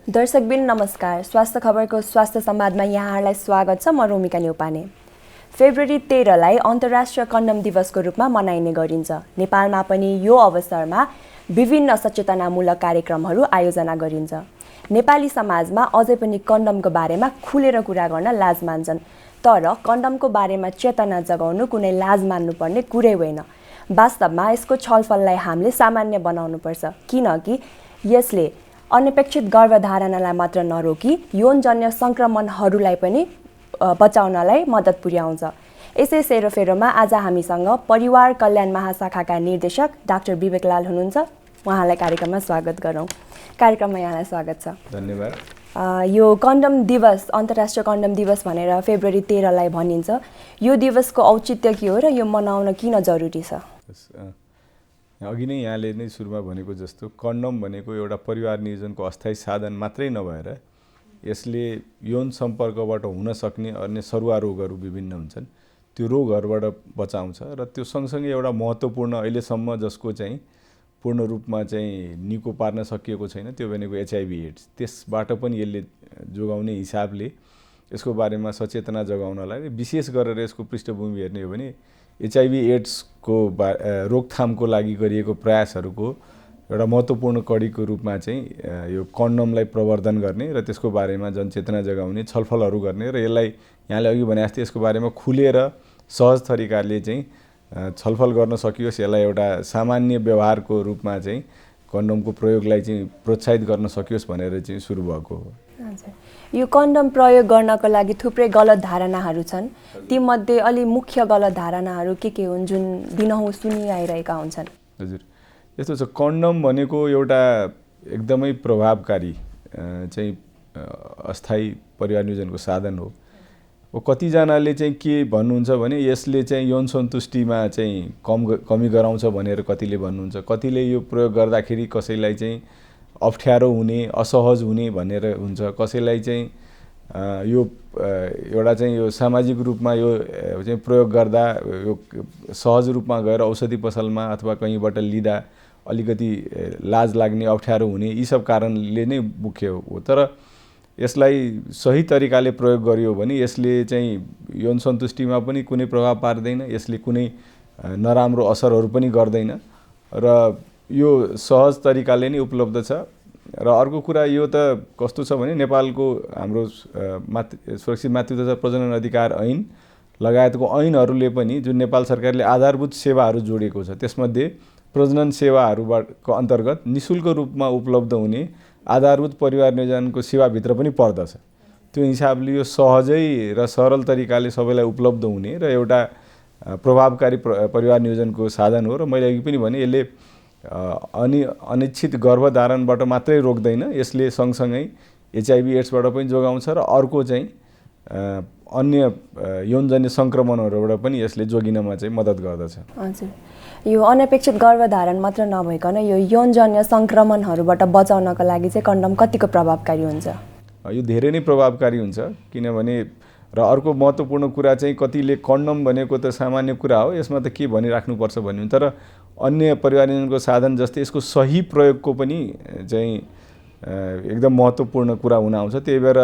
दर्शकबिन नमस्कार। स्वास्थ्य खबरको स्वास्थ्य संवादमा यहाँहरूलाई स्वागत छ। म रोमिका न्यौपाने। फेब्रुअरी 13 लाई अन्तर्राष्ट्रिय कन्डम दिवसको रूपमा मनाइने गरिन्छ। नेपालमा पनि यो अवसरमा विभिन्न सचेतनामूलक कार्यक्रमहरू आयोजना गरिन्छ। नेपाली समाजमा अझै पनि कन्डमको बारेमा खुलेर कुरा गर्न लाज मान्छन्। तर कन्डमको बारेमा चेतना जगाउनु कुनै लाज मान्नुपर्ने कुरै होइन। वास्तवमा यसको छलफललाई हामीले सामान्य बनाउनुपर्छ, किनकि यसले अनपेक्षित गर्भधारणलाई मात्र नरोकी यौनजन्य संक्रमणहरूलाई पनि बचाउनलाई मद्दत पुर्याउँछ। यसै सेरोफेरोमा आज हामीसँग परिवार कल्याण महाशाखाका निर्देशक डाक्टर विवेकलाल हुनुहुन्छ। उहाँलाई कार्यक्रममा स्वागत गरौँ। कार्यक्रममा यहाँलाई स्वागत छ। धन्यवाद। यो कन्डम दिवस, अन्तर्राष्ट्रिय कन्डम दिवस भनेर फेब्रुअरी 13 लाई भनिन्छ। यो दिवसको औचित्य के हो र यो मनाउन किन जरुरी छ? अघि नै यहाँले नै सुरुमा भनेको जस्तो कन्डम भनेको एउटा परिवार नियोजनको अस्थायी साधन मात्रै नभएर यसले यौन सम्पर्कबाट हुन सक्ने अन्य सरुवा रोगहरू विभिन्न हुन्छन्, त्यो रोगहरूबाट बचाउँछ र त्यो सँगसँगै एउटा महत्त्वपूर्ण अहिलेसम्म जसको चाहिँ पूर्ण रूपमा चाहिँ निको पार्न सकिएको छैन, त्यो भनेको HIV एड्स। त्यसबाट पनि यसले जोगाउने हिसाबले यसको बारेमा सचेतना जगाउनलाई विशेष गरेर यसको पृष्ठभूमि हेर्ने हो भने HIV एड्सको रोकथामको लागि गरिएको प्रयासहरूको एउटा महत्त्वपूर्ण कडीको रूपमा चाहिँ यो कन्डमलाई प्रवर्धन गर्ने र त्यसको बारेमा जनचेतना जगाउने, छलफलहरू गर्ने र यसलाई यहाँले अघि भने जस्तै यसको बारेमा खुलेर सहज तरिकाले चाहिँ छलफल गर्न सकियोस्, यसलाई एउटा सामान्य व्यवहारको रूपमा चाहिँ कन्डमको प्रयोगलाई चाहिँ प्रोत्साहित गर्न सकियोस् भनेर चाहिँ सुरु भएको हो। हजुर, यो कन्डम प्रयोग गर्नको लागि थुप्रै गलत धारणाहरू छन्। तीमध्ये अलि मुख्य गलत धारणाहरू के हुन् जुन दिनहुँ सुनिआइरहेका हुन्छन्? हजुर, यस्तो छ, कन्डम भनेको एउटा एकदमै प्रभावकारी चाहिँ अस्थायी परिवार नियोजनको साधन हो। कतिजनाले चाहिँ के भन्नुहुन्छ भने यसले चाहिँ यौन सन्तुष्टिमा चाहिँ कमी गराउँछ भनेर कतिले भन्नुहुन्छ। कतिले यो प्रयोग गर्दाखेरि कसैलाई चाहिँ अप्ठ्यारो हुने, असहज हुने भनेर हुन्छ। कसैलाई चाहिँ यो एउटा चाहिँ यो सामाजिक रूपमा यो चाहिँ प्रयोग गर्दा यो सहज रूपमा गएर औषधि पसलमा अथवा कहीँबाट लिँदा अलिकति लाज लाग्ने, अप्ठ्यारो हुने, यी सब कारणले नै मुख्य हो। तर यसलाई सही तरिकाले प्रयोग गरियो भने यसले चाहिँ यौन सन्तुष्टिमा पनि कुनै प्रभाव पार्दैन, यसले कुनै नराम्रो असरहरू पनि गर्दैन र यो सहज तरिकाले नै उपलब्ध छ। र अर्को कुरा यो त कस्तो छ भने नेपालको हाम्रो सुरक्षित मातृत्व तथा प्रजनन अधिकार ऐन लगायतको ऐनहरूले पनि जुन नेपाल सरकारले आधारभूत सेवाहरू जोडेको छ त्यसमध्ये प्रजनन सेवाहरूको अन्तर्गत निःशुल्क रूपमा उपलब्ध हुने आधारभूत परिवार नियोजनको सेवाभित्र पनि पर्दछ। त्यो हिसाबले यो सहजै र सरल तरिकाले सबैलाई उपलब्ध हुने र एउटा प्रभावकारी परिवार नियोजनको साधन हो। र मैले अघि पनि भने यसले अनिच्छित गर्भधारणबाट मात्रै रोक्दैन, यसले सँगसँगै HIV एड्सबाट पनि जोगाउँछ र अर्को चाहिँ अन्य यौनजन्य सङ्क्रमणहरूबाट पनि यसले जोगिनमा चाहिँ मद्दत गर्दछ। हजुर, यो अनपेक्षित गर्भधारण मात्र नभइकन यो यौनजन्य सङ्क्रमणहरूबाट बचाउनको लागि चाहिँ कन्डम कतिको प्रभावकारी हुन्छ? यो धेरै नै प्रभावकारी हुन्छ, किनभने र अर्को महत्त्वपूर्ण कुरा चाहिँ कतिले कन्डम भनेको त सामान्य कुरा हो, यसमा त के भनिराख्नुपर्छ भन्ने, तर अन्य परिवार नियोजनको साधन जस्तै यसको सही प्रयोगको पनि चाहिँ एकदम महत्त्वपूर्ण कुरा हुन आउँछ। त्यही भएर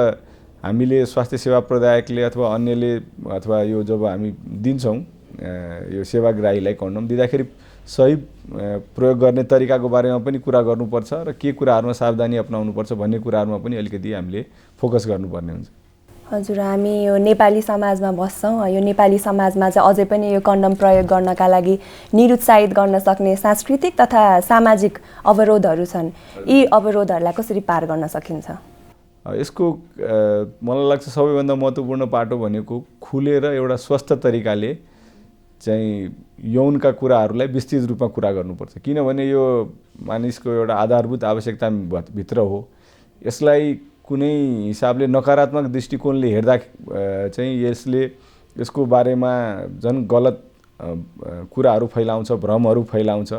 हामीले स्वास्थ्य सेवा प्रदायकले अथवा अन्यले अथवा यो जब हामी दिन्छौँ यो सेवाग्राहीलाई कन्डम दिँदाखेरि सही प्रयोग गर्ने तरिकाको बारेमा पनि कुरा गर्नुपर्छ र के कुराहरूमा सावधानी अपनाउनुपर्छ भन्ने कुराहरूमा पनि अलिकति हामीले फोकस गर्नुपर्ने हुन्छ। हजुर, हामी यो नेपाली समाजमा बस्छौँ। यो नेपाली समाजमा चाहिँ अझै पनि यो कन्डम प्रयोग गर्नका लागि निरुत्साहित गर्न सक्ने सांस्कृतिक तथा सामाजिक अवरोधहरू छन्। यी अवरोधहरूलाई कसरी पार गर्न सकिन्छ? यसको मलाई लाग्छ सबैभन्दा महत्त्वपूर्ण पाटो भनेको खुलेर एउटा स्वस्थ तरिकाले चाहिँ यौनका कुराहरूलाई विस्तृत रूपमा कुरा गर्नुपर्छ, किनभने यो मानिसको एउटा आधारभूत आवश्यकता भित्र हो। यसलाई कुनै हिसाबले नकारात्मक दृष्टिकोणले हेर्दा चाहिँ यसले यसको बारेमा झन् गलत कुराहरू फैलाउँछ, भ्रमहरू फैलाउँछ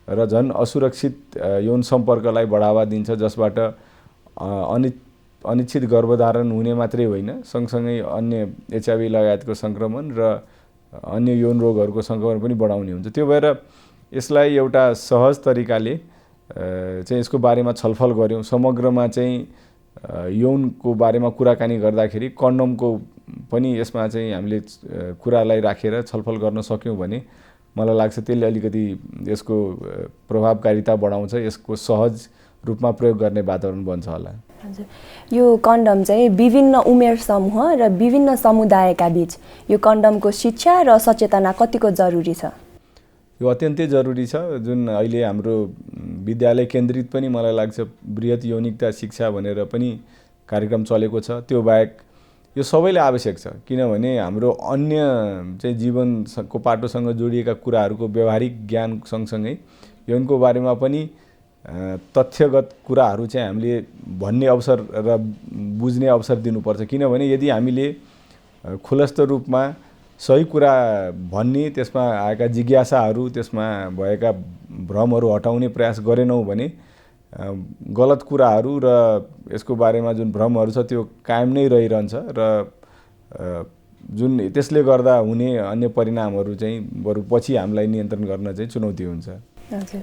र झन् असुरक्षित यौन सम्पर्कलाई बढावा दिन्छ, जसबाट अनिच्छित गर्भधारण हुने मात्रै होइन, सँगसँगै अन्य HIV लगायतको सङ्क्रमण र अन्य यौन रोगहरूको सङ्क्रमण पनि बढाउने हुन्छ। त्यो भएर यसलाई एउटा सहज तरिकाले चाहिँ यसको बारेमा छलफल गऱ्यौँ। समग्रमा चाहिँ यौनको बारेमा कुराकानी गर्दाखेरि कन्डमको पनि यसमा चाहिँ हामीले कुरालाई राखेर छलफल गर्न सक्यौँ भने मलाई लाग्छ त्यसले अलिकति यसको प्रभावकारिता बढाउँछ, यसको सहज रूपमा प्रयोग गर्ने वातावरण बन्छ होला। हजुर, यो कन्डम चाहिँ विभिन्न उमेर समूह र विभिन्न समुदायका बीच यो कन्डमको शिक्षा र सचेतना कतिको जरुरी छ? यो अत्यन्तै जरुरी छ। जुन अहिले हाम्रो विद्यालय केन्द्रित पनि मलाई लाग्छ बृहत यौनिकता शिक्षा भनेर पनि कार्यक्रम चलेको छ। त्यो बाहेक यो सबैले आवश्यक छ, किनभने हाम्रो अन्य चाहिँ जीवनको पाटोसँग जोडिएका कुराहरूको व्यवहारिक ज्ञान सँगसँगै यौनको बारेमा पनि तथ्यगत कुराहरू चाहिँ हामीले भन्ने अवसर र बुझ्ने अवसर दिनुपर्छ। किनभने यदि हामीले खुलस्त रूपमा सही कुरा भन्ने, त्यसमा आएका जिज्ञासाहरू, त्यसमा भएका भ्रमहरू हटाउने प्रयास गरेनौँ भने गलत कुराहरू र यसको बारेमा जुन भ्रमहरू छ त्यो कायम नै रहिरहन्छ र जुन त्यसले गर्दा हुने अन्य परिणामहरू चाहिँ बरु पछि हामीलाई नियन्त्रण गर्न चाहिँ चुनौती हुन्छ। हजुर,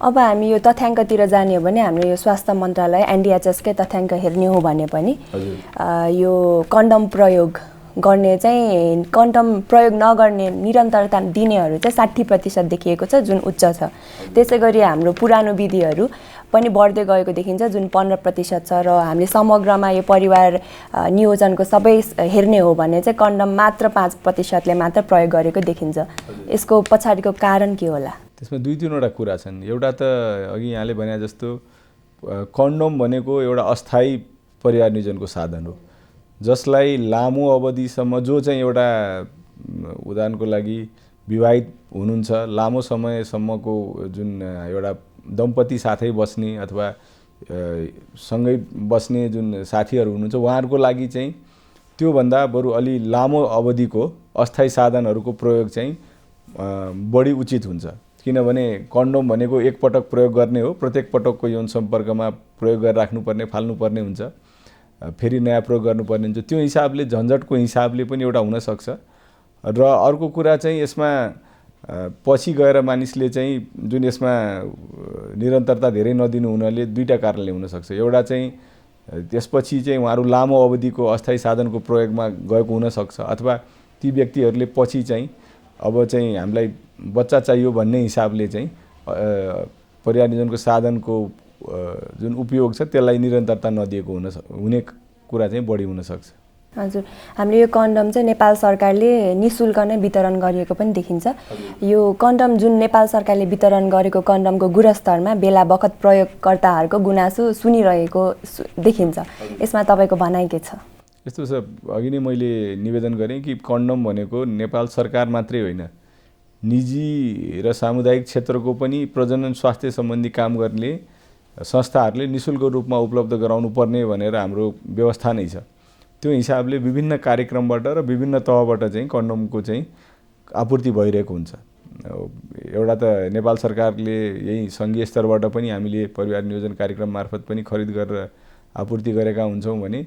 अब हामी यो तथ्याङ्कतिर जाने हो भने हाम्रो यो स्वास्थ्य मन्त्रालय एनडिएचएसकै तथ्याङ्क हेर्ने हो भने पनि यो कन्डम प्रयोग गर्ने चाहिँ कन्डम प्रयोग नगर्ने निरन्तरता दिनेहरू चाहिँ 60% देखिएको छ, जुन उच्च छ। त्यसै गरी हाम्रो पुरानो विधिहरू पनि बढ्दै गएको देखिन्छ, जुन 15% छ। र हामीले समग्रमा यो परिवार नियोजनको सबै हेर्ने हो भने चाहिँ कन्डम मात्र 5%ले मात्र प्रयोग गरेको देखिन्छ। यसको पछाडिको कारण के होला? त्यसमा 2-3वटा कुरा छन्। एउटा त अघि यहाँले भने जस्तो कन्डम भनेको एउटा अस्थायी परिवार नियोजनको साधन हो, जसलाई लामो अवधिसम्म जो चाहिँ एउटा उदाहरणको लागि विवाहित हुनुहुन्छ, लामो समयसम्मको जुन एउटा दम्पति साथै बस्ने अथवा सँगै बस्ने जुन साथीहरू हुनुहुन्छ उहाँहरूको लागि चाहिँ त्योभन्दा बरु अलि लामो अवधिको अस्थायी साधनहरूको प्रयोग चाहिँ बढी उचित हुन्छ। किनभने कन्डोम भनेको एकपटक प्रयोग गर्ने हो, प्रत्येक पटकको यौन सम्पर्कमा प्रयोग गरेर राख्नुपर्ने, फाल्नुपर्ने हुन्छ, फेरि नयाँ प्रयोग गर्नुपर्ने हुन्छ। त्यो हिसाबले झन्झटको हिसाबले पनि एउटा हुनसक्छ। र अर्को कुरा चाहिँ यसमा पछि गएर मानिसले चाहिँ जुन यसमा निरन्तरता धेरै नदिनु हुनाले दुईटा कारणले हुनसक्छ। एउटा चाहिँ त्यसपछि चाहिँ उहाँहरू लामो अवधिको अस्थायी साधनको प्रयोगमा गएको हुनसक्छ, अथवा ती व्यक्तिहरूले पछि चाहिँ अब चाहिँ हामीलाई बच्चा चाहियो भन्ने हिसाबले चाहिँ परिवार नियोजनको साधनको जुन उपयोग छ त्यसलाई निरन्तरता नदिएको हुने कुरा चाहिँ बढी हुनसक्छ। हजुर, हामीले यो कन्डम चाहिँ नेपाल सरकारले निःशुल्क नै वितरण गरिएको पनि देखिन्छ। यो कन्डम जुन नेपाल सरकारले वितरण गरेको कन्डमको गुणस्तरमा बेला बखत प्रयोगकर्ताहरूको गुनासो सुनिरहेको देखिन्छ। यसमा तपाईँको भनाइ के छ? यस्तो छ, अघि नै मैले निवेदन गरेँ कि कन्डम भनेको नेपाल सरकार मात्रै होइन, निजी र सामुदायिक क्षेत्रको पनि प्रजनन स्वास्थ्य सम्बन्धी काम गर्ने संस्थाहरूले निःशुल्क रूपमा उपलब्ध गराउनु पर्ने भनेर हाम्रो व्यवस्था नै छ। त्यो हिसाबले विभिन्न कार्यक्रमबाट र विभिन्न तहबाट चाहिँ कन्डमको चाहिँ आपूर्ति भइरहेको हुन्छ। एउटा त नेपाल सरकारले यही सङ्घीय स्तरबाट पनि हामीले परिवार नियोजन कार्यक्रम मार्फत पनि खरिद गरेर आपूर्ति गरेका हुन्छौँ भने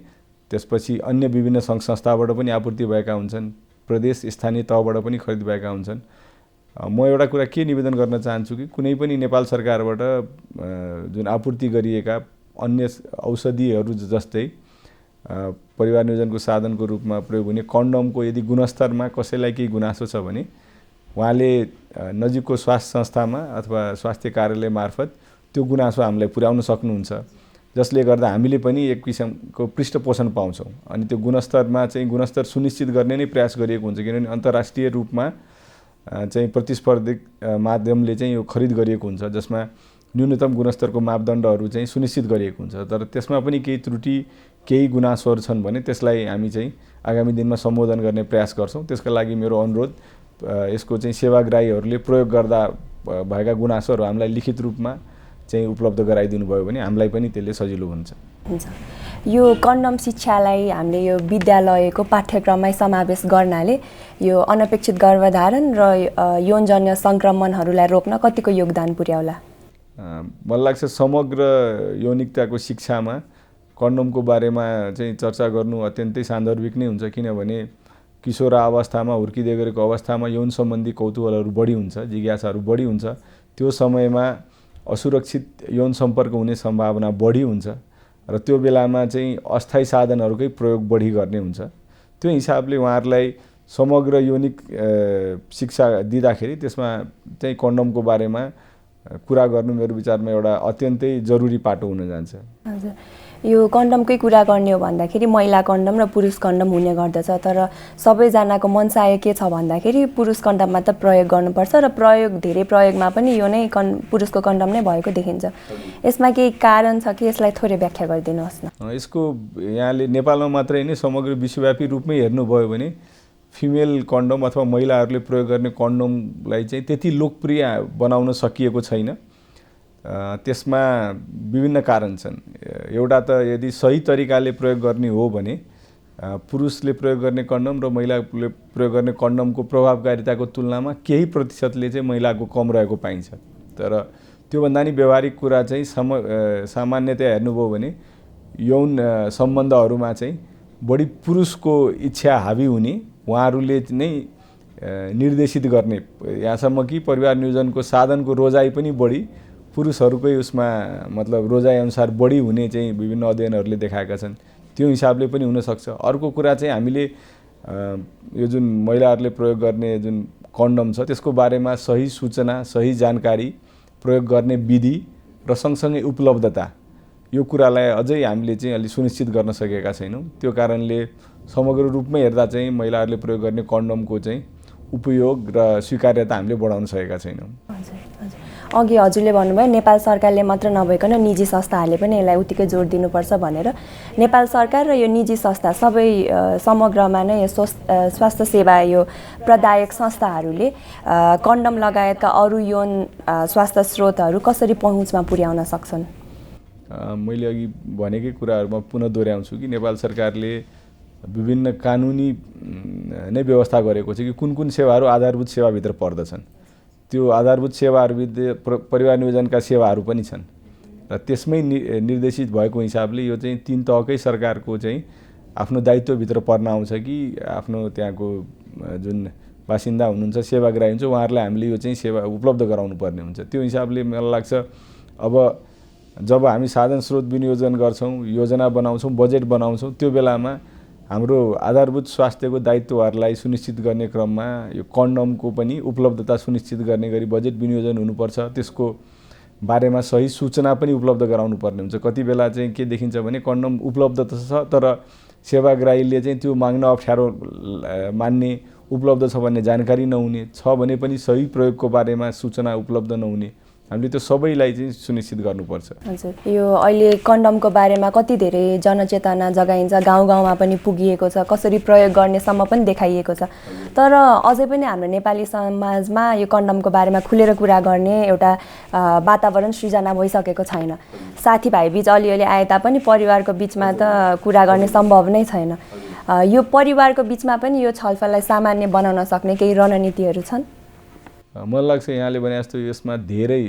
त्यसपछि अन्य विभिन्न सङ्घ संस्थाबाट पनि आपूर्ति भएका हुन्छन्, प्रदेश स्थानीय तहबाट पनि खरिद भएका हुन्छन्। म एउटा कुरा के निवेदन गर्न चाहन्छु कि कुनै पनि नेपाल सरकारबाट जुन आपूर्ति गरिएका अन्य औषधिहरू जस्तै परिवार नियोजनको साधनको रूपमा प्रयोग हुने कन्डमको यदि गुणस्तरमा कसैलाई केही गुनासो छ भने उहाँले नजिकको स्वास्थ्य संस्थामा अथवा स्वास्थ्य कार्यालय मार्फत त्यो गुनासो हामीलाई पुर्याउन सक्नुहुन्छ, जसले गर्दा हामीले पनि एक किसिमको पृष्ठपोषण पाउँछौँ। अनि त्यो गुणस्तरमा चाहिँ गुणस्तर सुनिश्चित गर्ने नै प्रयास गरिएको हुन्छ, किनभने अन्तर्राष्ट्रिय रूपमा चाहिँ प्रतिस्पर्धिक माध्यमले चाहिँ यो खरिद गरिएको हुन्छ, जसमा न्यूनतम गुणस्तरको मापदण्डहरू चाहिँ सुनिश्चित गरिएको हुन्छ। तर त्यसमा पनि केही त्रुटि, केही गुनासोहरू छन् भने त्यसलाई हामी चाहिँ आगामी दिनमा सम्बोधन गर्ने प्रयास गर्छौँ। त्यसका लागि मेरो अनुरोध, यसको चाहिँ सेवाग्राहीहरूले प्रयोग गर्दा भएका गुनासोहरू हामीलाई लिखित रूपमा चाहिँ उपलब्ध गराइदिनु भयो भने हामीलाई पनि त्यसले सजिलो हुन्छ। यो कन्डम शिक्षालाई हामीले यो विद्यालयको पाठ्यक्रममै समावेश गर्नाले यो अनपेक्षित गर्भधारण र यौनजन्य सङ्क्रमणहरूलाई रोक्न कतिको योगदान पुर्याउला? मलाई लाग्छ समग्र यौनिकताको शिक्षामा कन्डमको बारेमा चाहिँ चर्चा गर्नु अत्यन्तै सान्दर्भिक नै हुन्छ, किनभने किशोर अवस्थामा, हुर्किँदै गरेको अवस्थामा यौन सम्बन्धी कौतूहलहरू बढी हुन्छ, जिज्ञासाहरू बढी हुन्छ। त्यो समयमा असुरक्षित यौन सम्पर्क हुने सम्भावना बढी हुन्छ। र त्यो बेलामा चाहिँ अस्थायी साधनहरूकै प्रयोग बढी गर्ने हुन्छ। त्यो हिसाबले उहाँहरूलाई समग्र यौनिक शिक्षा दिँदाखेरि त्यसमा चाहिँ कन्डमको बारेमा कुरा गर्नु मेरो विचारमा एउटा अत्यन्तै जरुरी पाटो हुन जान्छ। हजुर, यो कन्डमकै कुरा गर्ने हो भन्दाखेरि महिला कन्डम र पुरुष कन्डम हुने गर्दछ, तर सबैजनाको मनसाय के छ भन्दाखेरि पुरुष कन्डम मात्र प्रयोग गर्नुपर्छ र धेरै प्रयोगमा पनि यो नै पुरुषको कन्डम नै भएको देखिन्छ। यसमा केही कारण छ कि यसलाई थोरै व्याख्या गरिदिनुहोस् न। यसको यहाँले नेपालमा मात्रै नै समग्र विश्वव्यापी रूपमै हेर्नुभयो भने फिमेल कन्डम अथवा महिलाहरूले प्रयोग गर्ने कन्डमलाई चाहिँ त्यति लोकप्रिय बनाउन सकिएको छैन। त्यसमा विभिन्न कारण छन्। एउटा त यदि सही तरिकाले प्रयोग गर्ने हो भने पुरुषले प्रयोग गर्ने कन्डम र महिलाले प्रयोग गर्ने कन्डमको प्रभावकारिताको तुलनामा केही प्रतिशतले चाहिँ महिलाको कम रहेको पाइन्छ। तर त्योभन्दा नि व्यवहारिक कुरा चाहिँ सामान्यतया हेर्नुभयो भने यौन सम्बन्धहरूमा चाहिँ बढी पुरुषको इच्छा हावी हुने, उहाँहरूले नै निर्देशित गर्ने, यहाँसम्म कि परिवार नियोजनको साधनको रोजाइ पनि बढी पुरुषहरूकै उसमा मतलब रोजाइअनुसार बढी हुने चाहिँ विभिन्न अध्ययनहरूले देखाएका छन्। त्यो हिसाबले पनि हुनसक्छ। अर्को कुरा चाहिँ हामीले यो जुन महिलाहरूले प्रयोग गर्ने जुन कन्डम छ त्यसको बारेमा सही सूचना, सही जानकारी, प्रयोग गर्ने विधि र सँगसँगै उपलब्धता, यो कुरालाई अझै हामीले चाहिँ अलि सुनिश्चित गर्न सकेका छैनौँ। त्यो कारणले समग्र रूपमै हेर्दा चाहिँ महिलाहरूले प्रयोग गर्ने कन्डमको चाहिँ उपयोग र स्वीकार्यता हामीले बढाउन सकेका छैनौँ। अघि हजुरले भन्नुभयो नेपाल सरकारले मात्र नभइकन निजी संस्थाहरूले पनि यसलाई उत्तिकै जोड दिनुपर्छ भनेर। नेपाल सरकार र यो निजी संस्था सबै समग्रमा नै स्वास्थ्य सेवा यो प्रदायक संस्थाहरूले कन्डम लगायतका अरू यौन स्वास्थ्य स्रोतहरू कसरी पहुँचमा पुर्याउन सक्छन्? मैले अघि भनेकै कुराहरूमा पुनः दोहोऱ्याउँछु कि नेपाल सरकारले विभिन्न कानुनी नै व्यवस्था गरेको छ कि कुन कुन सेवाहरू आधारभूत सेवाभित्र पर्दछन्। त्यो आधारभूत सेवाहरूभित्र परिवार नियोजनका सेवाहरू पनि छन् र त्यसमै निर्देशित भएको हिसाबले यो चाहिँ 3 तहकै सरकारको चाहिँ आफ्नो दायित्वभित्र पर्न आउँछ कि आफ्नो त्यहाँको जुन बासिन्दा हुनुहुन्छ, सेवाग्राही हुन्छ, उहाँहरूलाई हामीले यो चाहिँ सेवा उपलब्ध गराउनु पर्ने हुन्छ। त्यो हिसाबले मलाई लाग्छ अब जब हामी साधन स्रोत विनियोजन गर्छौँ, योजना बनाउँछौँ, बजेट बनाउँछौँ, त्यो बेलामा हाम्रो आधारभूत स्वास्थ्यको दायित्वहरूलाई सुनिश्चित गर्ने क्रममा यो कन्डमको पनि उपलब्धता सुनिश्चित गर्ने गरी बजेट विनियोजन हुनुपर्छ। त्यसको बारेमा सही सूचना पनि उपलब्ध गराउनु पर्ने हुन्छ। कति बेला चाहिँ के देखिन्छ भने कन्डम उपलब्ध त छ तर सेवाग्राहीले चाहिँ त्यो माग्न अप्ठ्यारो मान्ने, उपलब्ध छ भन्ने जानकारी नहुने, छ भने पनि सही प्रयोगको बारेमा सूचना उपलब्ध नहुने, हामीले त्यो सबैलाई चाहिँ सुनिश्चित गर्नुपर्छ। हजुर, यो अहिले कन्डमको बारेमा कति धेरै जनचेतना जगाइन्छ, गाउँ गाउँमा पनि पुगिएको छ, कसरी प्रयोग गर्नेसम्म पनि देखाइएको छ। तर अझै पनि हाम्रो नेपाली समाजमा यो कन्डमको बारेमा खुलेर कुरा गर्ने एउटा वातावरण सृजना भइसकेको छैन। साथीभाइ बिच अलिअलि आए तापनि परिवारको बिचमा त कुरा गर्ने सम्भव नै छैन। यो परिवारको बिचमा पनि यो छलफललाई सामान्य बनाउन सक्ने केही रणनीतिहरू छन्? मलाई लाग्छ यहाँले भने जस्तो यसमा धेरै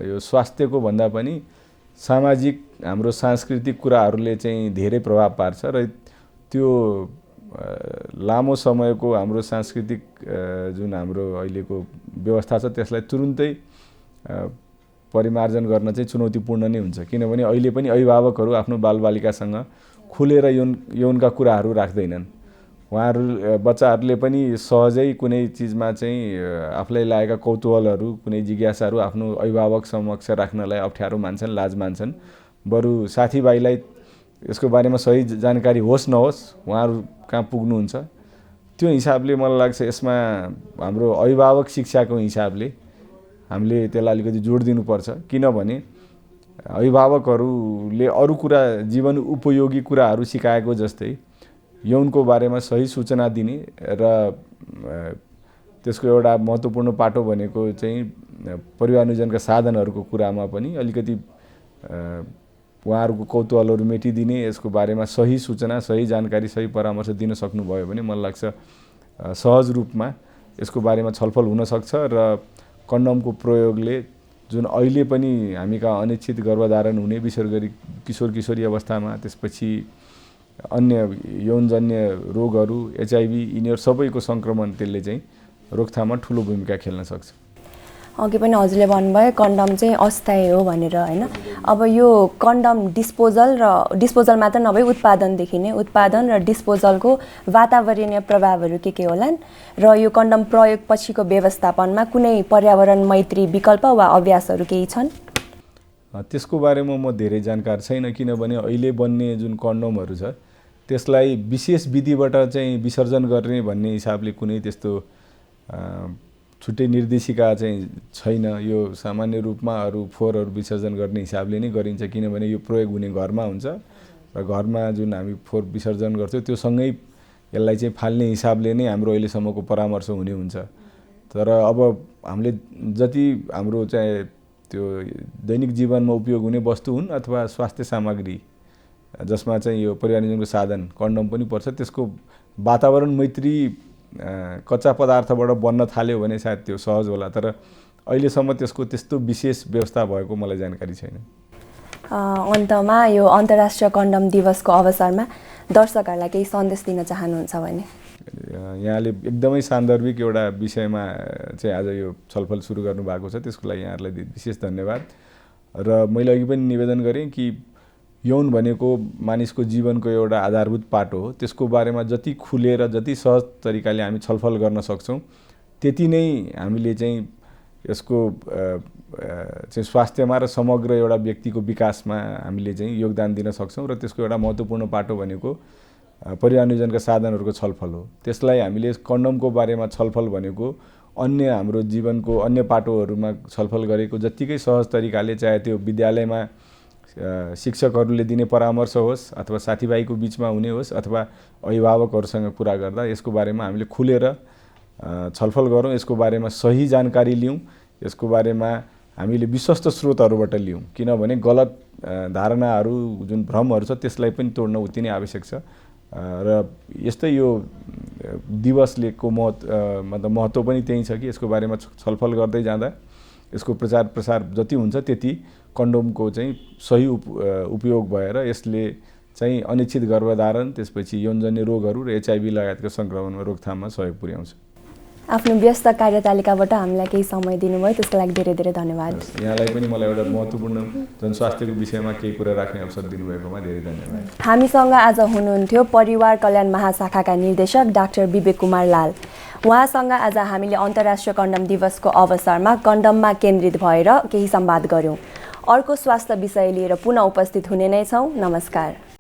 यो स्वास्थ्यको भन्दा पनि सामाजिक हाम्रो सांस्कृतिक कुराहरूले चाहिँ धेरै प्रभाव पार्छ र त्यो लामो समयको हाम्रो सांस्कृतिक जुन हाम्रो अहिलेको व्यवस्था छ त्यसलाई तुरुन्तै परिमार्जन गर्न चाहिँ चुनौतीपूर्ण नै हुन्छ। किनभने अहिले पनि अभिभावकहरू आफ्नो बालबालिकासँग खुलेर यौनका कुराहरू राख्दैनन्। उहाँहरू बच्चाहरूले पनि सहजै कुनै चिजमा चाहिँ आफूलाई लागेका कौतूहलहरू, कुनै जिज्ञासाहरू आफ्नो अभिभावक समक्ष राख्नलाई अप्ठ्यारो मान्छन्, लाज मान्छन्। बरु साथीभाइलाई यसको बारेमा सही जानकारी होस् नहोस् उहाँहरू कहाँ पुग्नुहुन्छ। त्यो हिसाबले मलाई लाग्छ यसमा हाम्रो अभिभावक शिक्षाको हिसाबले हामीले त्यसलाई अलिकति जोड दिनुपर्छ। किनभने अभिभावकहरूले अरू कुरा जीवन उपयोगी कुराहरू सिकाएको जस्तै यौनको बारेमा सही सूचना दिने र त्यसको एउटा महत्त्वपूर्ण पाटो भनेको चाहिँ परिवार नियोजनका साधनहरूको कुरामा पनि अलिकति उहाँहरूको कौतूहलहरू मेटिदिने, यसको बारेमा सही सूचना, सही जानकारी, सही परामर्श दिन सक्नुभयो भने मलाई लाग्छ सहज रूपमा यसको बारेमा छलफल हुन सक्छ र कन्डमको प्रयोगले जुन अहिले पनि हामी कहाँ अनिश्चित गर्भधारण हुने, विशेष गरी किशोर किशोरी अवस्थामा, त्यसपछि अन्य यौनजन्य रोगहरू, HIV, यिनीहरू सबैको सङ्क्रमण त्यसले चाहिँ रोकथाममा ठुलो भूमिका खेल्न सक्छ। अघि पनि हजुरले भन्नुभयो कन्डम चाहिँ अस्थायी हो भनेर होइन। अब यो कन्डम डिस्पोजल मात्र नभई उत्पादनदेखि नै उत्पादन र डिस्पोजलको वातावरणीय प्रभावहरू के होलान् र यो कन्डम प्रयोग पछिको व्यवस्थापनमा कुनै पर्यावरण मैत्री विकल्प वा अभ्यासहरू केही छन्? त्यसको बारेमा म धेरै जानकार छैन, किनभने अहिले बन्ने जुन कन्डमहरू छ त्यसलाई विशेष विधिबाट चाहिँ विसर्जन गर्ने भन्ने हिसाबले कुनै त्यस्तो छुट्टै निर्देशिका चाहिँ छैन। यो सामान्य रूपमा अरू फोहोरहरू विसर्जन गर्ने हिसाबले नै गरिन्छ, किनभने यो प्रयोग हुने घरमा हुन्छ र घरमा जुन हामी फोहोर विसर्जन गर्छौँ त्यो सँगै यसलाई चाहिँ फाल्ने हिसाबले नै हाम्रो अहिलेसम्मको परामर्श हुने हुन्छ। तर अब हामीले जति हाम्रो चाहिँ त्यो दैनिक जीवनमा उपयोग हुने वस्तु हुन् अथवा स्वास्थ्य सामग्री जसमा चाहिँ यो परिवारजनको साधन कन्डम पनि पर्छ, त्यसको वातावरण मैत्री कच्चा पदार्थबाट बन्न थाल्यो भने सायद त्यो सहज होला, तर अहिलेसम्म त्यसको त्यस्तो विशेष व्यवस्था भएको मलाई जानकारी छैन। अन्तमा यो अन्तर्राष्ट्रिय कन्डम दिवसको अवसरमा दर्शकहरूलाई केही सन्देश दिन चाहनुहुन्छ भने? यहाँले एकदमै सान्दर्भिक एउटा विषयमा चाहिँ आज यो छलफल सुरु गर्नुभएको छ, त्यसको लागि यहाँहरूलाई विशेष धन्यवाद। र मैले अघि पनि निवेदन गरेँ कि यौन भनेको मानिसको जीवनको एउटा आधारभूत पाटो हो। त्यसको बारेमा जति खुलेर जति सहज तरिकाले हामी छलफल गर्न सक्छौँ त्यति नै हामीले चाहिँ यसको चाहिँ स्वास्थ्यमा र समग्र एउटा व्यक्तिको विकासमा हामीले चाहिँ योगदान दिन सक्छौँ र त्यसको एउटा महत्त्वपूर्ण पाटो भनेको परिवार नियोजनका साधनहरूको छलफल हो। त्यसलाई हामीले कन्डमको बारेमा छलफल भनेको अन्य हाम्रो जीवनको अन्य पाटोहरूमा छलफल गरेको जत्तिकै सहज तरिकाले, चाहे त्यो विद्यालयमा शिक्षकहरूले दिने परामर्श होस् अथवा साथीभाइको बिचमा हुने होस् अथवा अभिभावकहरूसँग कुरा गर्दा यसको बारेमा हामीले खुलेर छलफल गरौँ, यसको बारेमा सही जानकारी लियौँ, यसको बारेमा हामीले विश्वस्त स्रोतहरूबाट लियौँ, किनभने गलत धारणाहरू जुन भ्रमहरू छ त्यसलाई पनि तोड्न उति नै आवश्यक छ। र यस्तै यो दिवसलेको महत्त्व पनि त्यही छ कि यसको बारेमा छलफल गर्दै जाँदा यसको प्रचार प्रसार जति हुन्छ त्यति कन्डोमको चाहिँ सही उपयोग भएर यसले चाहिँ अनिश्चित गर्भधारण, त्यसपछि यौनजन्य रोगहरू र HIV लगायतका सङ्क्रमणमा रोकथाममा सहयोग पुर्याउँछ। आफ्नो व्यस्त कार्यतालिकाबाट हामीलाई केही समय दिनुभयो त्यसको लागि धेरै धेरै धन्यवाद। यहाँलाई पनि मलाई एउटा महत्त्वपूर्ण जनस्वास्थ्यको विषयमा केही कुरा राख्ने अवसर दिनुभएकोमा धेरै धन्यवाद। हामीसँग आज हुनुहुन्थ्यो परिवार कल्याण महाशाखाका निर्देशक डाक्टर विवेक कुमार लाल। उहाँसँग आज हामीले अन्तर्राष्ट्रिय कन्डम दिवसको अवसरमा कन्डममा केन्द्रित भएर केही संवाद गऱ्यौँ। अर्को स्वास्थ्य विषय लिएर पुनः उपस्थित हुने नै छौँ। नमस्कार।